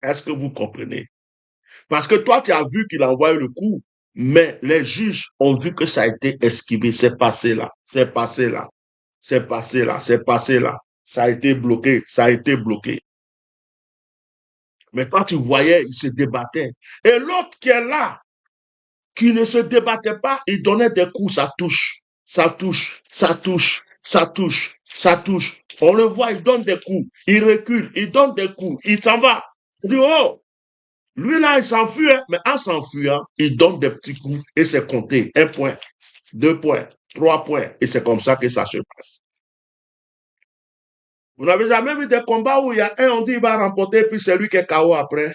Est-ce que vous comprenez? Parce que toi, tu as vu qu'il a envoyé le coup, mais les juges ont vu que ça a été esquivé. C'est passé là, c'est passé là, c'est passé là, c'est passé là. Ça a été bloqué, ça a été bloqué. Mais quand tu voyais, il se débattait. Et l'autre qui est là, qui ne se débattait pas, il donnait des coups, ça touche, ça touche, ça touche, ça touche, ça touche. On le voit, il donne des coups, il recule, il donne des coups, il s'en va. Il dit, oh, lui là, il s'enfuit, hein, mais en s'enfuyant, il donne des petits coups et c'est compté. 1 point, 2 points, 3 points. Et c'est comme ça que ça se passe. Vous n'avez jamais vu des combats où il y a un, on dit il va remporter, puis c'est lui qui est KO après.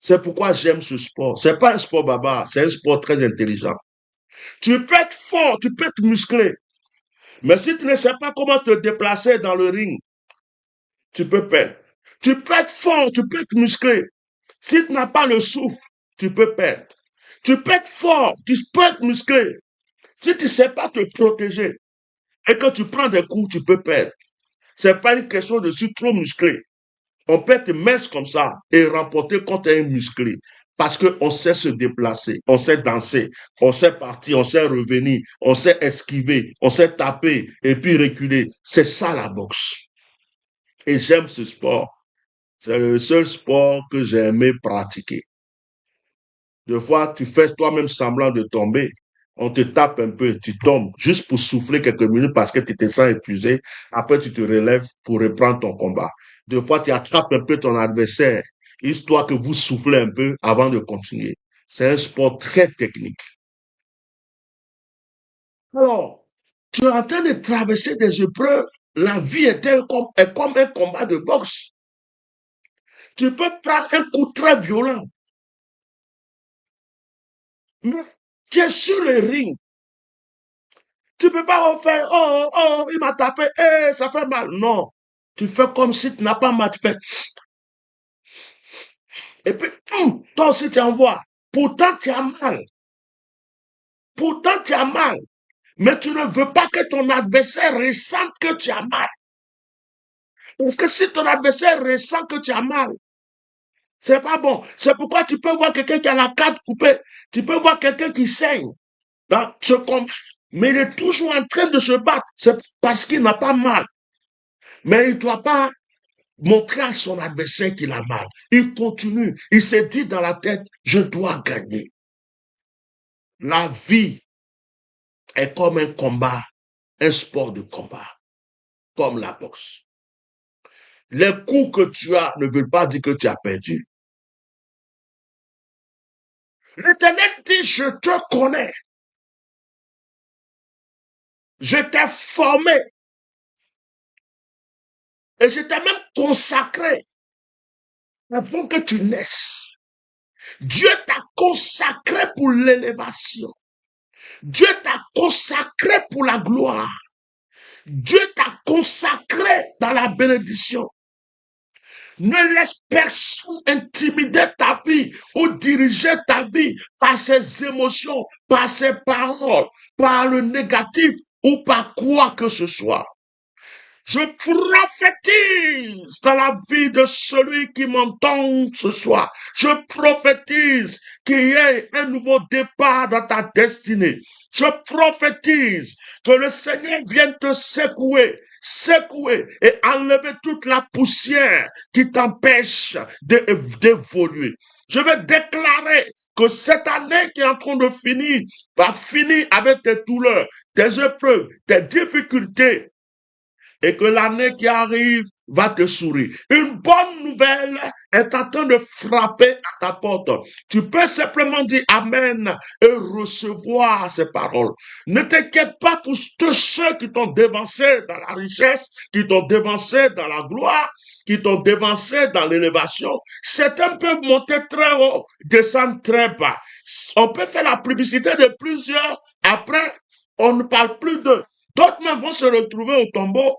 C'est pourquoi j'aime ce sport. C'est pas un sport baba, c'est un sport très intelligent. Tu peux être fort, tu peux être musclé, mais si tu ne sais pas comment te déplacer dans le ring, tu peux perdre. Tu peux être fort, tu peux être musclé. Si tu n'as pas le souffle, tu peux perdre. Tu peux être fort, tu peux être musclé. Si tu ne sais pas te protéger et que tu prends des coups, tu peux perdre. C'est pas une question de si trop musclé. On peut être mince comme ça et remporter contre un musclé. Parce qu'on sait se déplacer, on sait danser, on sait partir, on sait revenir, on sait esquiver, on sait taper et puis reculer. C'est ça la boxe. Et j'aime ce sport. C'est le seul sport que j'ai aimé pratiquer. Des fois, tu fais toi-même semblant de tomber. On te tape un peu, tu tombes, juste pour souffler quelques minutes parce que tu te sens épuisé. Après, tu te relèves pour reprendre ton combat. Des fois, tu attrapes un peu ton adversaire, histoire que vous soufflez un peu avant de continuer. C'est un sport très technique. Alors, tu es en train de traverser des épreuves. La vie est comme un combat de boxe. Tu peux prendre un coup très violent, mais tu es sur le ring. Tu peux pas faire, oh, oh, il m'a tapé, ça fait mal. Non. Tu fais comme si tu n'as pas mal. Tu fais, et puis, toi aussi tu envoies. Pourtant, tu as mal. Pourtant, tu as mal. Mais tu ne veux pas que ton adversaire ressente que tu as mal. Parce que si ton adversaire ressent que tu as mal, c'est pas bon. C'est pourquoi tu peux voir quelqu'un qui a la carte coupée. Tu peux voir quelqu'un qui saigne dans ce combat. Mais il est toujours en train de se battre. C'est parce qu'il n'a pas mal. Mais il ne doit pas montrer à son adversaire qu'il a mal. Il continue. Il se dit dans la tête, je dois gagner. La vie est comme un combat, un sport de combat, comme la boxe. Les coups que tu as ne veulent pas dire que tu as perdu. L'Éternel dit, je te connais. Je t'ai formé. Et je t'ai même consacré avant que tu naisses. Dieu t'a consacré pour l'élévation. Dieu t'a consacré pour la gloire. Dieu t'a consacré dans la bénédiction. Ne laisse personne intimider ta vie ou diriger ta vie par ses émotions, par ses paroles, par le négatif ou par quoi que ce soit. Je prophétise dans la vie de celui qui m'entend ce soir. Je prophétise qu'il y ait un nouveau départ dans ta destinée. Je prophétise que le Seigneur vienne te secouer et enlever toute la poussière qui t'empêche d'évoluer. Je vais déclarer que cette année qui est en train de finir va finir avec tes douleurs, tes épreuves, tes difficultés, et que l'année qui arrive va te sourire. Une bonne nouvelle est en train de frapper à ta porte. Tu peux simplement dire Amen et recevoir ces paroles. Ne t'inquiète pas pour tous ceux qui t'ont dévancé dans la richesse, qui t'ont dévancé dans la gloire, qui t'ont dévancé dans l'élévation. Certains peuvent monter très haut, descendre très bas. On peut faire la publicité de plusieurs. Après, on ne parle plus d'eux. D'autres même vont se retrouver au tombeau.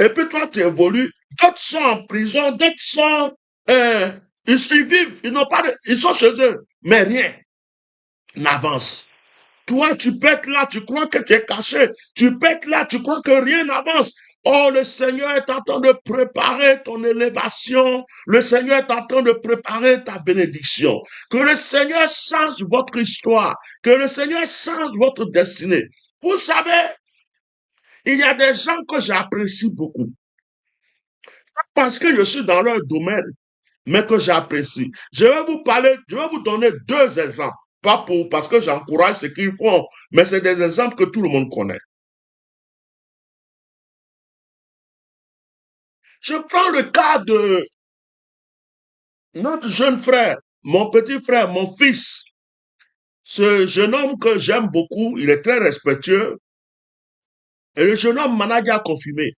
Et puis toi, tu évolues. D'autres sont en prison, d'autres sont... ils vivent, ils sont chez eux, mais rien n'avance. Toi, tu peux être là, tu crois que tu es caché. Tu peux être là, tu crois que rien n'avance. Oh, le Seigneur est en train de préparer ton élévation. Le Seigneur est en train de préparer ta bénédiction. Que le Seigneur change votre histoire. Que le Seigneur change votre destinée. Vous savez, il y a des gens que j'apprécie beaucoup. Parce que je suis dans leur domaine, mais que j'apprécie. Je vais vous donner 2 exemples. Pas parce que j'encourage ce qu'ils font, mais c'est des exemples que tout le monde connaît. Je prends le cas de notre jeune frère, mon petit frère, mon fils. Ce jeune homme que j'aime beaucoup, il est très respectueux. Et le jeune homme m'en a déjà confirmé.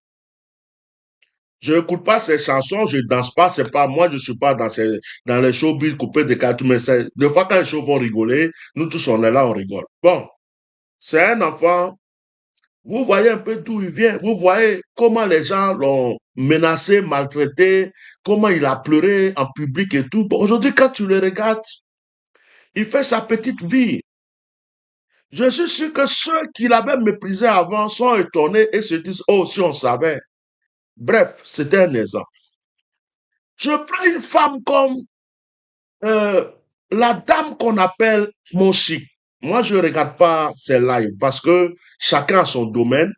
Je n'écoute pas ses chansons, je danse pas, c'est pas moi, je suis pas dans les showbiz coupés de cartes, mais des fois quand les shows vont rigoler, nous tous on est là, on rigole. Bon, c'est un enfant, vous voyez un peu d'où il vient, vous voyez comment les gens l'ont menacé, maltraité, comment il a pleuré en public et tout. Bon, aujourd'hui, quand tu le regardes, il fait sa petite vie. Je suis sûr que ceux qui l'avaient méprisé avant sont étonnés et se disent, oh, si on savait. Bref, c'était un exemple. Je prends une femme comme euh, la dame qu'on appelle Moshi. Moi, je ne regarde pas ses lives parce que chacun a son domaine.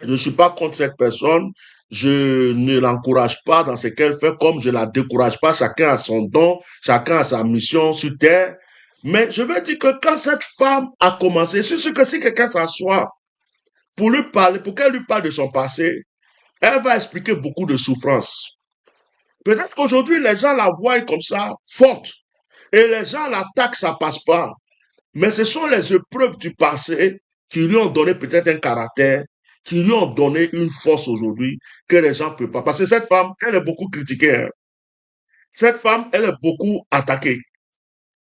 Je ne suis pas contre cette personne. Je ne l'encourage pas dans ce qu'elle fait comme je ne la décourage pas. Chacun a son don, chacun a sa mission sur terre. Mais je veux dire que quand cette femme a commencé, c'est sûr que si quelqu'un s'assoit pour lui parler, pour qu'elle lui parle de son passé, elle va expliquer beaucoup de souffrances. Peut-être qu'aujourd'hui, les gens la voient comme ça, forte. Et les gens l'attaquent, ça passe pas. Mais ce sont les épreuves du passé qui lui ont donné peut-être un caractère, qui lui ont donné une force aujourd'hui que les gens ne peuvent pas. Parce que cette femme, elle est beaucoup critiquée. Hein. Cette femme, elle est beaucoup attaquée.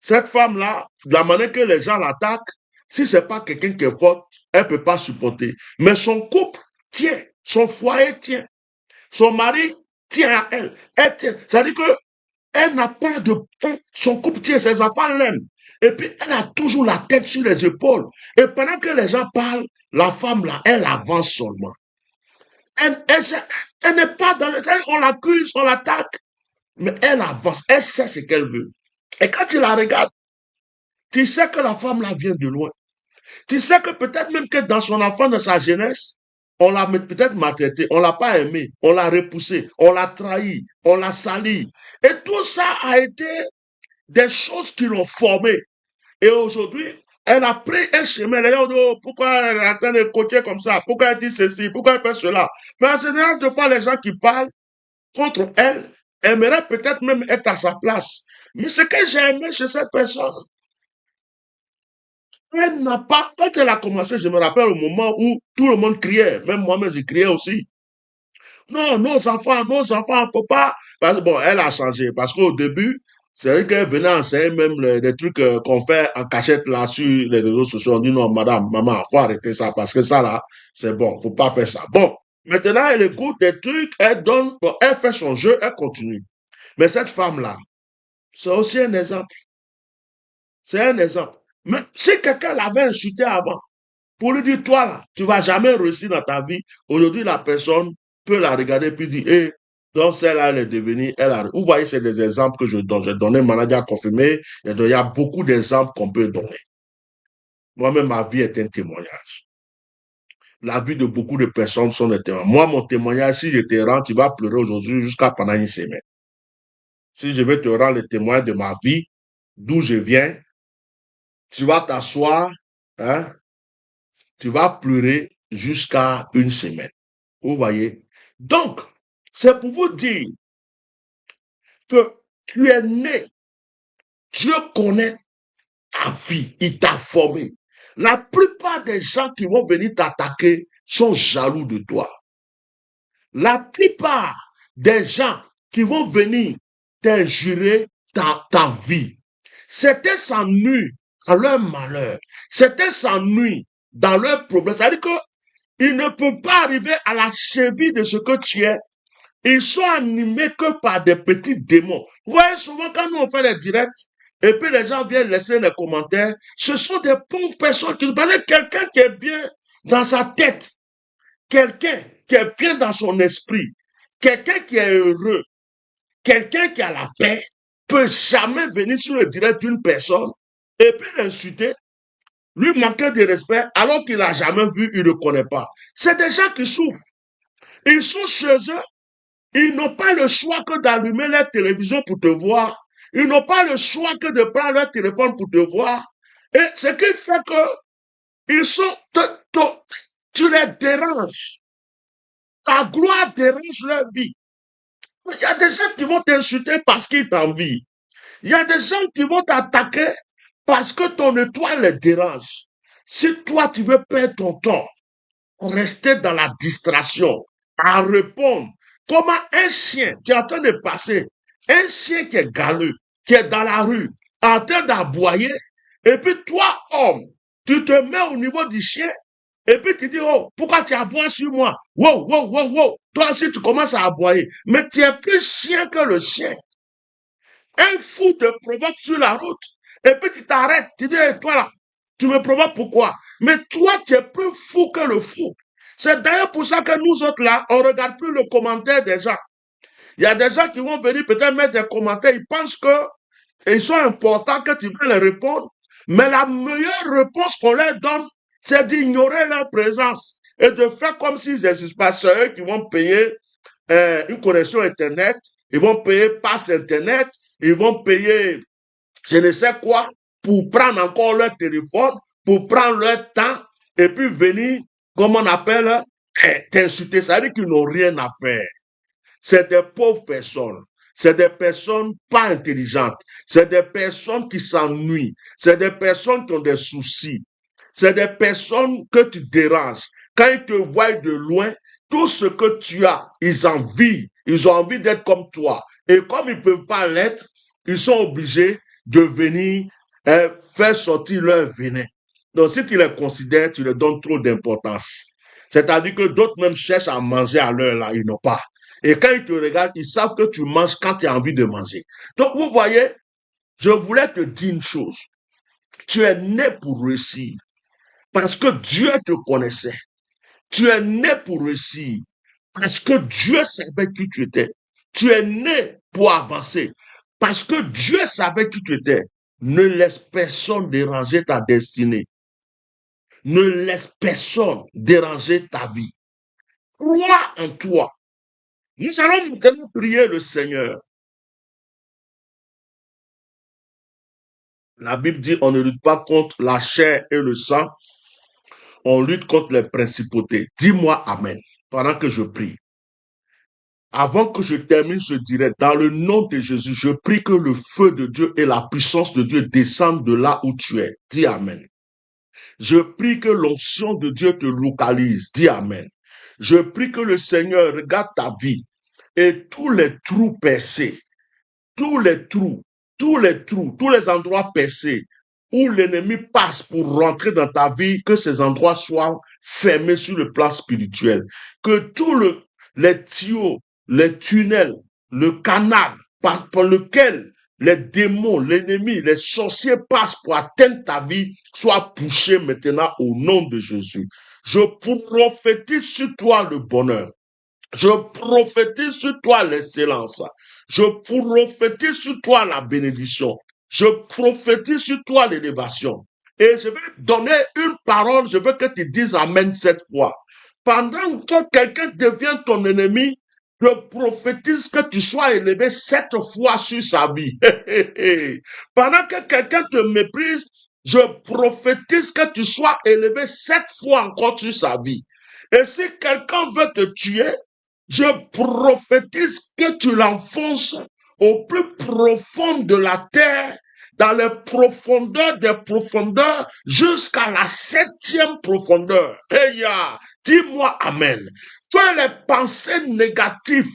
Cette femme-là, de la manière que les gens l'attaquent, si c'est pas quelqu'un qui est fort, elle peut pas supporter. Mais son couple tient, son foyer tient, son mari tient à elle. Elle tient. C'est-à-dire que elle n'a pas de... Son couple tient, ses enfants l'aiment. Et puis, elle a toujours la tête sur les épaules. Et pendant que les gens parlent, la femme, là, elle avance seulement. Elle n'est pas dans le... On l'accuse, on l'attaque, mais elle avance. Elle sait ce qu'elle veut. Et quand tu la regardes, tu sais que la femme, là, vient de loin. Tu sais que peut-être même que dans son enfant, dans sa jeunesse, on l'a peut-être maltraité, on l'a pas aimé, on l'a repoussé, on l'a trahi, on l'a sali. Et tout ça a été des choses qui l'ont formé. Et aujourd'hui, elle a pris un chemin. Les gens disent, oh, pourquoi elle est en train de coacher comme ça? Pourquoi elle dit ceci? Pourquoi elle fait cela? Mais en général, de fois, les gens qui parlent contre elle aimeraient peut-être même être à sa place. Mais ce que j'ai aimé chez cette personne, elle n'a pas, quand elle a commencé, je me rappelle au moment où tout le monde criait, même moi-même, je criais aussi. Non, nos enfants, faut pas. Parce que bon, elle a changé. Parce qu'au début, c'est vrai qu'elle venait enseigner même les trucs qu'on fait en cachette là sur les réseaux sociaux. On dit non, madame, maman, faut arrêter ça parce que ça là, c'est bon, faut pas faire ça. Bon, maintenant, elle écoute des trucs, elle donne, bon, elle fait son jeu, elle continue. Mais cette femme-là, c'est aussi un exemple. C'est un exemple. Mais si quelqu'un l'avait insulté avant, pour lui dire, toi là, tu vas jamais réussir dans ta vie. Aujourd'hui, la personne peut la regarder puis dire, eh, donc celle-là, elle est devenue, elle a... Vous voyez, c'est des exemples que je donne. J'ai donné, manager confirmé. Il y a beaucoup d'exemples qu'on peut donner. Moi-même, ma vie est un témoignage. La vie de beaucoup de personnes sont des témoignages. Moi, mon témoignage, si je te rends, tu vas pleurer aujourd'hui jusqu'à pendant une semaine. Si je veux te rendre le témoin de ma vie, d'où je viens, tu vas t'asseoir, hein, tu vas pleurer jusqu'à une semaine. Vous voyez? Donc, c'est pour vous dire que tu es né. Dieu connaît ta vie. Il t'a formé. La plupart des gens qui vont venir t'attaquer sont jaloux de toi. La plupart des gens qui vont venir t'injurer ta vie, certains s'ennuient à leur malheur. Certains s'ennuient dans leurs problèmes. C'est-à-dire qu'ils ne peuvent pas arriver à la cheville de ce que tu es. Ils sont animés que par des petits démons. Vous voyez, souvent, quand nous on fait les directs, et puis les gens viennent laisser les commentaires, ce sont des pauvres personnes qui nous parlent. Quelqu'un qui est bien dans sa tête, quelqu'un qui est bien dans son esprit, quelqu'un qui est heureux, quelqu'un qui a la paix, peut jamais venir sur le direct d'une personne et puis l'insulter, lui manquer de respect alors qu'il n'a jamais vu, il ne connaît pas. C'est des gens qui souffrent. Ils sont chez eux, ils n'ont pas le choix que d'allumer leur télévision pour te voir. Ils n'ont pas le choix que de prendre leur téléphone pour te voir. Et ce qui fait que ils sont, tu les déranges. Ta gloire dérange leur vie. Il y a des gens qui vont t'insulter parce qu'ils t'envient. Il y a des gens qui vont t'attaquer parce que ton étoile les dérange. Si toi, tu veux perdre ton temps, rester dans la distraction, à répondre, comment un chien qui est en train de passer, un chien qui est galeux, qui est dans la rue, en train d'aboyer, et puis toi, homme, tu te mets au niveau du chien, et puis tu dis, oh, pourquoi tu aboies sur moi? Wow, wow, wow, wow. Toi aussi, tu commences à aboyer. Mais tu es plus chien que le chien. Un fou te provoque sur la route, et puis tu t'arrêtes, tu dis, hey, toi là, tu me provoques pourquoi? Mais toi, tu es plus fou que le fou. C'est d'ailleurs pour ça que nous autres là, on ne regarde plus le commentaire des gens. Il y a des gens qui vont venir peut-être mettre des commentaires, ils pensent que ils sont importants, que tu veux les répondre. Mais la meilleure réponse qu'on leur donne, c'est d'ignorer leur présence et de faire comme s'ils n'existent pas. C'est eux qui vont payer une connexion Internet, ils vont payer passe Internet, ils vont payer je ne sais quoi pour prendre encore leur téléphone, pour prendre leur temps et puis venir, comme on appelle, t'insulter. Ça veut dire qu'ils n'ont rien à faire. C'est des pauvres personnes. C'est des personnes pas intelligentes. C'est des personnes qui s'ennuient. C'est des personnes qui ont des soucis. C'est des personnes que tu déranges. Quand ils te voient de loin, tout ce que tu as, ils envient. Ils ont envie d'être comme toi. Et comme ils ne peuvent pas l'être, ils sont obligés de venir faire sortir leur venin. Donc, si tu les considères, tu leur donnes trop d'importance. C'est-à-dire que d'autres même cherchent à manger à l'heure là, ils n'ont pas. Et quand ils te regardent, ils savent que tu manges quand tu as envie de manger. Donc, vous voyez, je voulais te dire une chose. Tu es né pour réussir. Parce que Dieu te connaissait. Tu es né pour réussir. Parce que Dieu savait qui tu étais. Tu es né pour avancer. Parce que Dieu savait qui tu étais. Ne laisse personne déranger ta destinée. Ne laisse personne déranger ta vie. Crois en toi. Nous allons maintenant prier le Seigneur. La Bible dit, on ne lutte pas contre la chair et le sang, on lutte contre les principautés. Dis-moi Amen, pendant que je prie. Avant que je termine, je dirais, dans le nom de Jésus, je prie que le feu de Dieu et la puissance de Dieu descendent de là où tu es. Dis Amen. Je prie que l'onction de Dieu te localise. Dis Amen. Je prie que le Seigneur regarde ta vie et tous les trous percés, tous les trous, tous les endroits percés où l'ennemi passe pour rentrer dans ta vie, que ces endroits soient fermés sur le plan spirituel. Que tous les tuyaux, les tunnels, le canal par lequel les démons, l'ennemi, les sorciers passent pour atteindre ta vie, soient bouchés maintenant au nom de Jésus. Je prophétise sur toi le bonheur. Je prophétise sur toi l'excellence. Je prophétise sur toi la bénédiction. Je prophétise sur toi l'élévation. Et je vais donner une parole, je veux que tu dises Amen 7 fois. Pendant que quelqu'un devient ton ennemi, je prophétise que tu sois élevé 7 fois sur sa vie. Pendant que quelqu'un te méprise, je prophétise que tu sois élevé 7 fois encore sur sa vie. Et si quelqu'un veut te tuer, je prophétise que tu l'enfonces au plus profond de la terre, dans les profondeurs des profondeurs, jusqu'à la 7e profondeur. Dis-moi Amen. Toutes les pensées négatives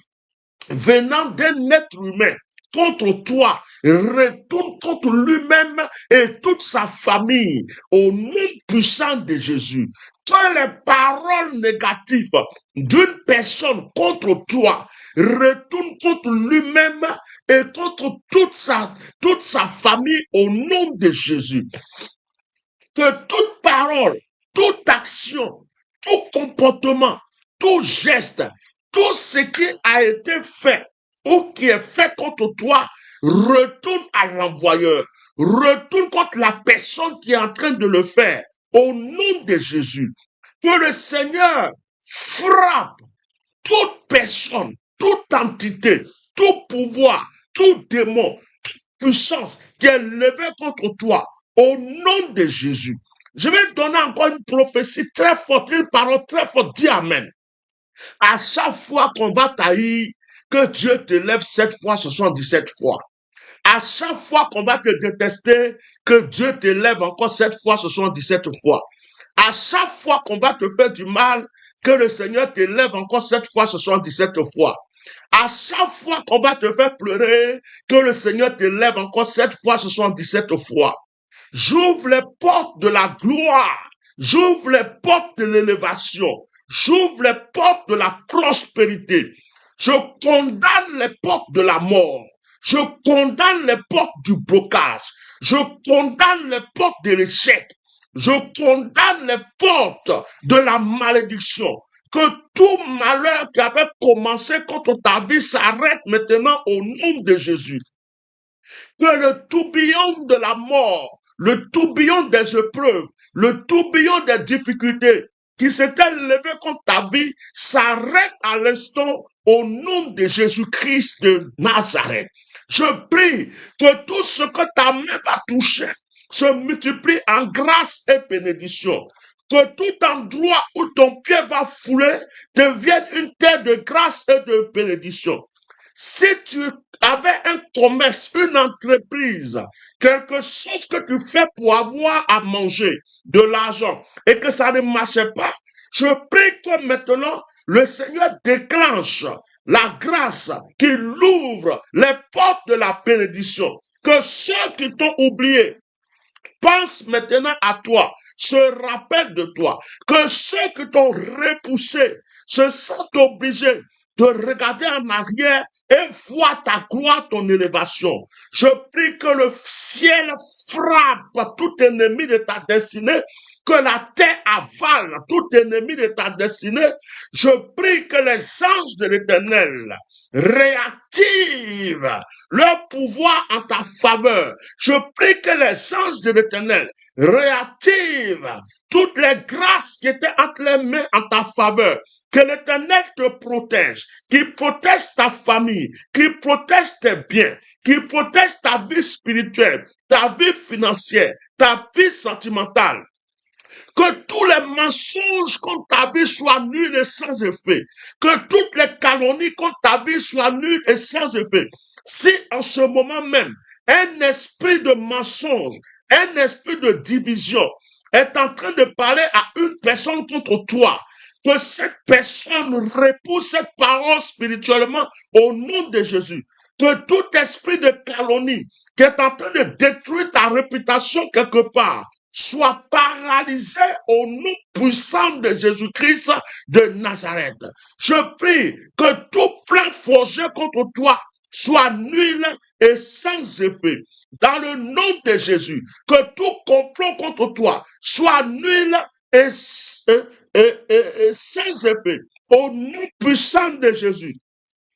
venant d'un être humain contre toi, retourne contre lui-même et toute sa famille au nom puissant de Jésus. Toutes les paroles négatives d'une personne contre toi retourne contre lui-même et contre toute sa famille au nom de Jésus. Que toute parole, toute action, tout comportement tout geste, tout ce qui a été fait ou qui est fait contre toi, retourne à l'envoyeur, retourne contre la personne qui est en train de le faire, au nom de Jésus. Que le Seigneur frappe toute personne, toute entité, tout pouvoir, tout démon, toute puissance qui est levée contre toi, au nom de Jésus. Je vais donner encore une prophétie très forte, une parole très forte. Dis Amen. À chaque fois qu'on va t'haïr, que Dieu te lève 7 fois, ce sont 17 fois. À chaque fois qu'on va te détester, que Dieu te lève encore 7 fois, ce sont 17 fois. À chaque fois qu'on va te faire du mal, que le Seigneur te lève encore 7 fois, ce sont 17 fois. À chaque fois qu'on va te faire pleurer, que le Seigneur te lève encore 7 fois, ce sont 17 fois. J'ouvre les portes de la gloire. J'ouvre les portes de l'élévation. J'ouvre les portes de la prospérité. Je condamne les portes de la mort. Je condamne les portes du blocage. Je condamne les portes de l'échec. Je condamne les portes de la malédiction. Que tout malheur qui avait commencé contre ta vie s'arrête maintenant au nom de Jésus. Que le tourbillon de la mort, le tourbillon des épreuves, le tourbillon des difficultés qui s'était levé contre ta vie s'arrête à l'instant au nom de Jésus-Christ de Nazareth. Je prie que tout ce que ta main va toucher se multiplie en grâce et bénédiction. Que tout endroit où ton pied va fouler devienne une terre de grâce et de bénédiction. Si tu avais un commerce, une entreprise, quelque chose que tu fais pour avoir à manger, de l'argent, et que ça ne marchait pas, je prie que maintenant le Seigneur déclenche la grâce, qu'il ouvre les portes de la bénédiction, que ceux qui t'ont oublié pensent maintenant à toi, se rappellent de toi, que ceux qui t'ont repoussé se sentent obligés de regarder en arrière et voir ta gloire, ton élévation. Je prie que le ciel frappe tout ennemi de ta destinée, que la terre avale tout ennemi de ta destinée. Je prie que les anges de l'Éternel réactivent leur pouvoir en ta faveur. Je prie que les anges de l'Éternel réactivent toutes les grâces qui étaient entre les mains en ta faveur. Que l'Éternel te protège, qu'il protège ta famille, qu'il protège tes biens, qu'il protège ta vie spirituelle, ta vie financière, ta vie sentimentale. Que tous les mensonges contre ta vie soient nuls et sans effet. Que toutes les calomnies contre ta vie soient nulles et sans effet. Si en ce moment même, un esprit de mensonge, un esprit de division est en train de parler à une personne contre toi, que cette personne repousse cette parole spirituellement au nom de Jésus. Que tout esprit de calomnie qui est en train de détruire ta réputation quelque part soit paralysé au nom puissant de Jésus-Christ de Nazareth. Je prie que tout plan forgé contre toi soit nul et sans effet. Dans le nom de Jésus, que tout complot contre toi soit nul et sans effet. Au nom puissant de Jésus,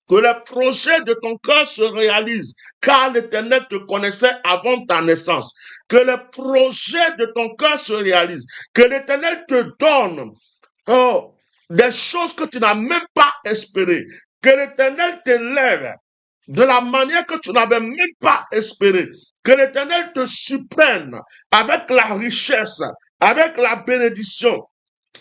que les projets de ton cœur se réalisent, car l'Éternel te connaissait avant ta naissance. Que les projets de ton cœur se réalisent, que l'Éternel te donne des choses que tu n'as même pas espérées, que l'Éternel te lève de la manière que tu n'avais même pas espéré, que l'Éternel te surprenne avec la richesse, avec la bénédiction,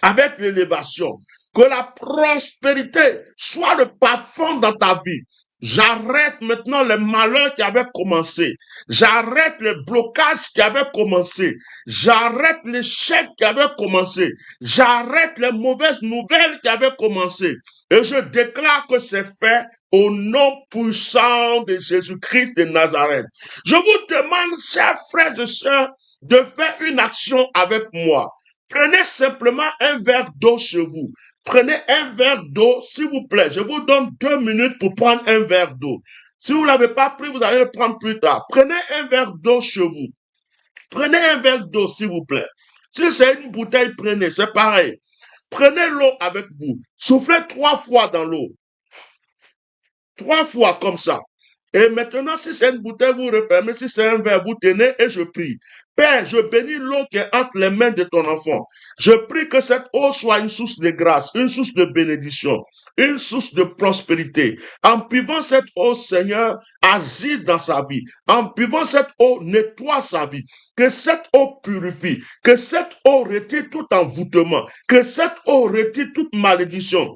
avec l'élévation, que la prospérité soit le parfum dans ta vie. J'arrête maintenant les malheurs qui avaient commencé. J'arrête les blocages qui avaient commencé. J'arrête l'échec qui avait commencé. J'arrête les mauvaises nouvelles qui avaient commencé. Et je déclare que c'est fait au nom puissant de Jésus-Christ de Nazareth. Je vous demande, chers frères et sœurs, de faire une action avec moi. Prenez simplement un verre d'eau chez vous. Prenez un verre d'eau, s'il vous plaît. Je vous donne 2 minutes pour prendre un verre d'eau. Si vous ne l'avez pas pris, vous allez le prendre plus tard. Prenez un verre d'eau chez vous. Prenez un verre d'eau, s'il vous plaît. Si c'est une bouteille, prenez, c'est pareil. Prenez l'eau avec vous. Soufflez 3 fois dans l'eau. 3 fois comme ça. Et maintenant, si c'est une bouteille, vous refermez. Si c'est un verre, vous tenez et je prie. Père, je bénis l'eau qui est entre les mains de ton enfant. Je prie que cette eau soit une source de grâce, une source de bénédiction, une source de prospérité. En buvant cette eau, Seigneur, agis dans sa vie. En buvant cette eau, nettoie sa vie. Que cette eau purifie. Que cette eau retire tout envoûtement. Que cette eau retire toute malédiction.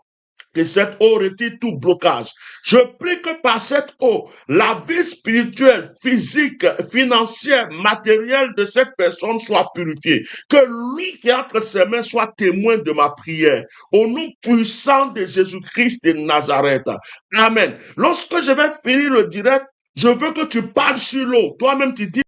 Que cette eau retire tout blocage. Je prie que par cette eau, la vie spirituelle, physique, financière, matérielle de cette personne soit purifiée. Que lui qui est entre ses mains soit témoin de ma prière. Au nom puissant de Jésus-Christ de Nazareth. Amen. Lorsque je vais finir le direct, je veux que tu parles sur l'eau. Toi-même, tu dis